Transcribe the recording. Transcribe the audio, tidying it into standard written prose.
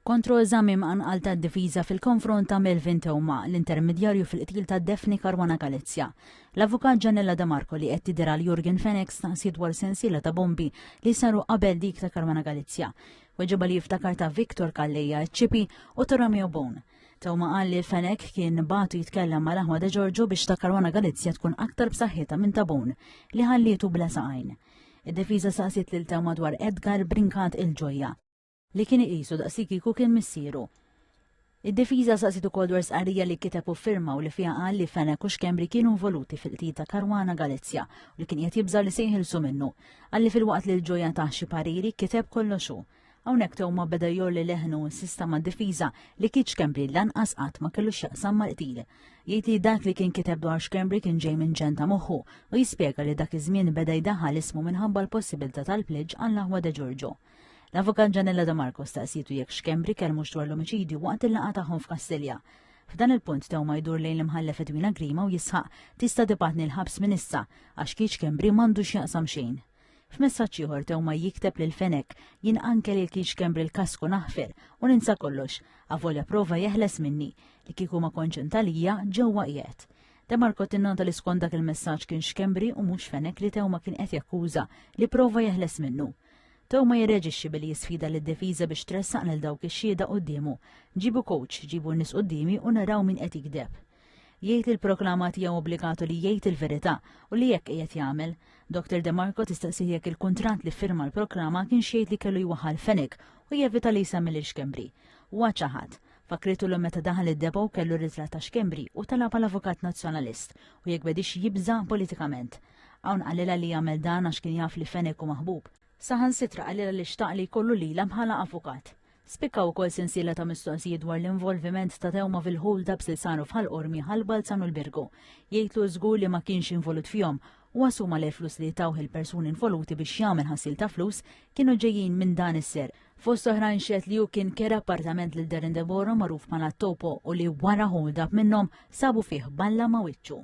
Kontro eżami mqanqal tad-difiża fil-konfront ta' Melvin Teuma, l-intermedjarju fil-qtil ta' Daphne Caruana Galizia. L-avukat Gianella De Marco li qed tidher għal Jurgen Fenech staqsiet dwar sensiela ta' bombi li saru qabel dik ta' Caruana Galizia. Weġiba li jiftakar ta' Victor Calleja, ċipi u ta' Romeo Bone. Teuma qal li Fenech kien batu jitkellem mal Ahmad De Giorgio biex ta' Caruana Galizia tkun aktar b'saħħitha minn ta' Bone li ħallietu bla saqajn. Id-difiża saqsiet lil Teuma dwar Edgar Brinkat il-Ġojja li kien iqisu daqsi kieku kien missieru. Id-difiża saqsiet ukoll dwar sqarrija li kiteb u firma u li fiha qal li Fenech u x'Kembri kienu involuti fil-qtil ta' Caruana Galizia u li kien qed jibża li se jħilsu minnu. Qal li filwaqt li l-Ġojja ta' xi pariri kiteb kollox hu. Hawnhekk Teuma beda jolli leħnu insista mad-difiża li kien x'Kembri lanqas qatt ma kellux x'jaqsam mal-qtil. Jgħid li dak li kien kiteb dwar x'Kembri kien ġej minn ġen ta' moħħu u jispjega li dak iż-żmien beda jdaħħal ismu minħabba l-possibilità tal-pliġġ għal Ahmad De Giorgio. L-avukat Gianella De Marco staqsietu jekk x'Kembri kellmux dwar l-omiċidju waqt il-laqgħa tagħhom f'Kastilja. F'dan il-punt Teuma jdur lejn l-imħallef Edwina Grima u jisħaq tista' tibgħatni l-ħabs minn issa għax kien x'Kembri m'għandux jaqsam xejn. F'messaġġ ieħor Teuma jikteb lil Fenech jien anke li kien x'Kembri l-kasku naħfer u ninsa kollox avolja prova jeħles minni li kieku ma kontx intalija ġewwa qiegħed. De Marco tinnota li skont dak il-messaġġ kien x'Kembri u mhux Fenech li Teuma kien qed jakkuża li prova jeħles minnu. Teuma jirreġixxi billi jisfida lid-difiża biex tressaq lil dawk ix-xhieda qudiemu. Ġibu coach, ġibu n-nies qudiemi u naraw min qed jikdeb. Jgħid il-proklama tiegħu obbligatu li jgħid il-verità u li jekk qiegħed jagħmel. Dr. De Marco tistaqsi jekk il-kuntratt li firma l-proklama kien xejn li kellu jwaħħal Fenech u jevita li jsemmi lil x'Kembri. Huwa ċaħad. Fakritu l meta daħal id-depo kellu ritratt ta' x'Kembri u talab l-avukat nazzjonalist u jekk bedix jibża politikament. Hawn qalilha li jagħmel dan għax kien jaf li Fenech u maħbub. Saħansitra qalilha li xtaq li jkollu lilha bħala avukat. Spikkaw ukoll sensiela ta' mistoqsijiet dwar l-involviment ta' Teuma fil-hold-ups li saru f'Ħal-Qormi, Ħal-Balzan u l-Birgu. Jgħidlu żgur li ma kienx involut fihom u assuma li l-flus li tawh il-persuni involuti biex jagħmel ħassil ta' flus kienu ġejjin minn dan is-ser. Fost oħrajn xed li hu kien kera appartament lil Darren Deborah magħruf bħala Topo u li wara hold-up minnhom sabu fih balla ma' wiċċu.